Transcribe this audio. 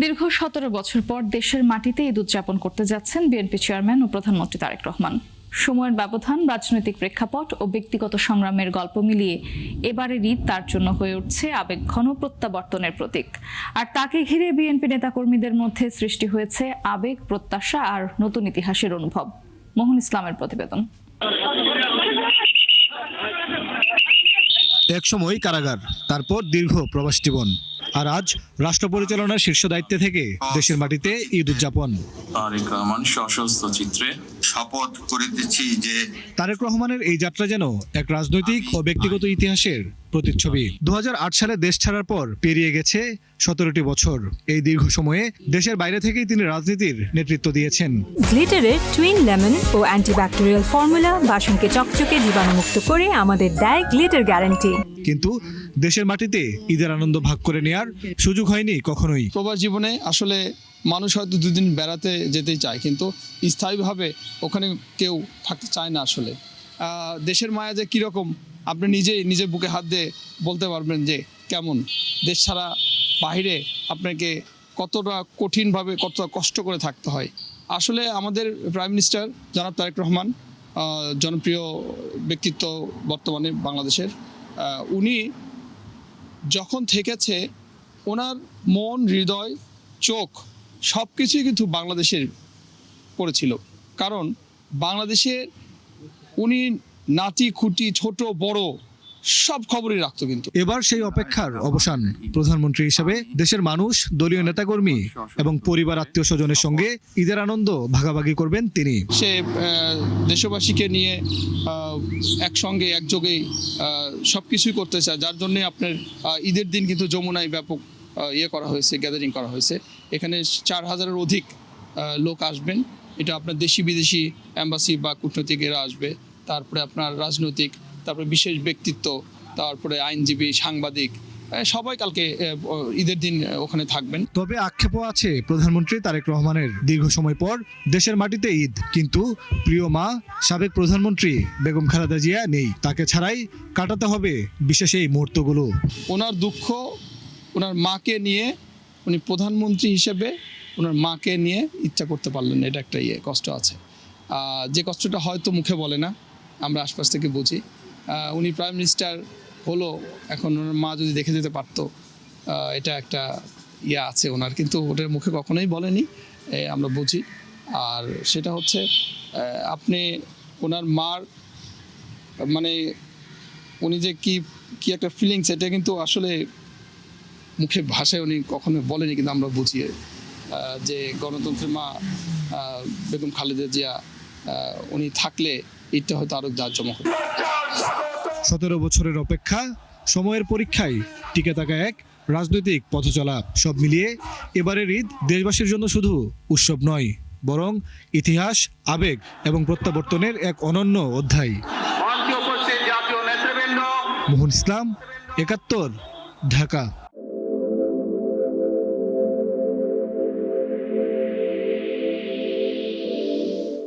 দীর্ঘ 17 বছর পর দেশের মাটিতে ঈদ উদযাপন করতে যাচ্ছেন বিএনপি চেয়ারম্যান ও প্রধানমন্ত্রী তারেক রহমান। সময়ের ব্যবধান, রাজনৈতিক প্রেক্ষাপট ও ব্যক্তিগত সংগ্রামের গল্প মিলিয়ে এবারের ঈদ তার জন্য হয়ে উঠছে আবেগঘন প্রত্যাবর্তনের প্রতীক। আর তাকে ঘিরে বিএনপি নেতাকর্মীদের মধ্যে সৃষ্টি হয়েছে আবেগ, প্রত্যাশা আর নতুন ইতিহাসের অনুভব। মোহন ইসলামের প্রতিবেদন। একসময় কারাগার, তারপর দীর্ঘ প্রবাস জীবন, আর আজ রাষ্ট্র পরিচালনার শীর্ষ দায়িত্বে থেকে দেশের মাটিতে ঈদ উদযাপন। তারেক রহমান সশস্ত্র চিত্রে শপথ করিতেছি যে তারেক রহমানের এই যাত্রা যেন এক রাজনৈতিক ও ব্যক্তিগত ইতিহাসের প্রতিচ্ছবি। 2008 সালে দেশ ছাড়ার পর পেরিয়ে গেছে 17টি বছর। এই দীর্ঘ সময়ে দেশের বাইরে থেকেই তিনি রাজনীতির নেতৃত্ব দিয়েছেন। গ্লিটারের টুইন লেমন ও অ্যান্টিব্যাকটেরিয়াল ফর্মুলা বাসনকে চকচকে জীবাণুমুক্ত করে আমাদের দেয় গ্লিটার গ্যারান্টি। কিন্তু দেশের মাটিতে ঈদের আনন্দ ভাগ করে নেয়ার সুযোগ হয়নি কখনোই। প্রবাস জীবনে আসলে মানুষ হয়তো দুদিন বেড়াতে যেতেই চায়, কিন্তু স্থায়ীভাবে ওখানে কেউ থাকতে চায় না। আসলে দেশের মায়া যে কীরকম আপনি নিজের বুকে হাত দিয়ে বলতে পারবেন যে কেমন। দেশ ছাড়া বাইরে আপনাকে কতটা কঠিনভাবে কতটা কষ্ট করে থাকতে হয়। আসলে আমাদের প্রাইম মিনিস্টার জনাব তারেক রহমান জনপ্রিয় ব্যক্তিত্ব বর্তমানে বাংলাদেশের। উনি যখন থেকেছে ওনার মন, হৃদয়, চোখ সব কিছুই কিন্তু বাংলাদেশের পড়েছিল। কারণ বাংলাদেশে উনি নাতি খুঁটি ছোট বড় সব খবরই রাখতো। কিন্তু এবার সেই অপেক্ষার অবসান। প্রধানমন্ত্রী হিসেবে দেশের মানুষ, দলীয় নেতাকর্মী এবং পরিবার, আত্মীয় স্বজনের সঙ্গে ঈদের আনন্দ ভাগাভাগি করবেন তিনি। সে দেশবাসীকে নিয়ে একসঙ্গে একযোগেই সব কিছুই করতে চায়, যার জন্যে আপনার ঈদের দিন কিন্তু যমুনায় ব্যাপক করা হয়েছে, গ্যাদারিং করা হয়েছে। এখানে 4000-এর অধিক লোক আসবেন। এটা আপনার দেশি বিদেশি অ্যাম্বাসি বা কূটনীতিকেরা আসবে, তারপরে আপনার রাজনৈতিক, তারপরে বিশেষ ব্যক্তিত্ব, তারপরে আইনজীবী, সাংবাদিক, সবাই কালকে ঈদের দিন ওখানে থাকবেন। তবে আক্ষেপও আছে প্রধানমন্ত্রী তারেক রহমানের। দীর্ঘ সময় পর দেশের মাটিতে ঈদ, কিন্তু প্রিয় মা সাবেক প্রধানমন্ত্রী বেগম খালেদা জিয়া নেই। তাকে ছাড়াই কাটাতে হবে বিশেষ এই মুহূর্তগুলো। ওনার দুঃখ, ওনার মাকে নিয়ে, উনি প্রধানমন্ত্রী হিসেবে ওনার মাকে নিয়ে ইচ্ছা করতে পারলেন না। এটা একটা কষ্ট আছে, যে কষ্টটা হয়তো মুখে বলে না, আমরা আশপাশ থেকে বুঝি। উনি প্রাইম মিনিস্টার হলো, এখন ওনার মা যদি দেখে যেতে পারতো, এটা একটা আছে ওনার, কিন্তু ওটার মুখে কখনোই বলেনি, আমরা বুঝি। আর সেটা হচ্ছে আপনি ওনার মার মানে উনি যে কি একটা ফিলিংস, এটা কিন্তু আসলে মুখে ভাষায় উনি কখনো বলেনি, কিন্তু আমরা বুঝি যে গণতন্ত্রের মা বেগম খালেদা জিয়া উনি থাকলে ঈদটা হয়তো আরো জাঁকজমক হতো। 17 বছরের অপেক্ষা, সময়ের পরীক্ষায় টিকে থাকা এক রাজনৈতিক পথচলা, সব মিলিয়ে এবারের ঈদ দেশবাসীর জন্য শুধু উৎসব নয়, বরং ইতিহাস, আবেগ এবং প্রত্যাবর্তনের এক অনন্য অধ্যায়। মোহন ইসলাম, 71, ঢাকা।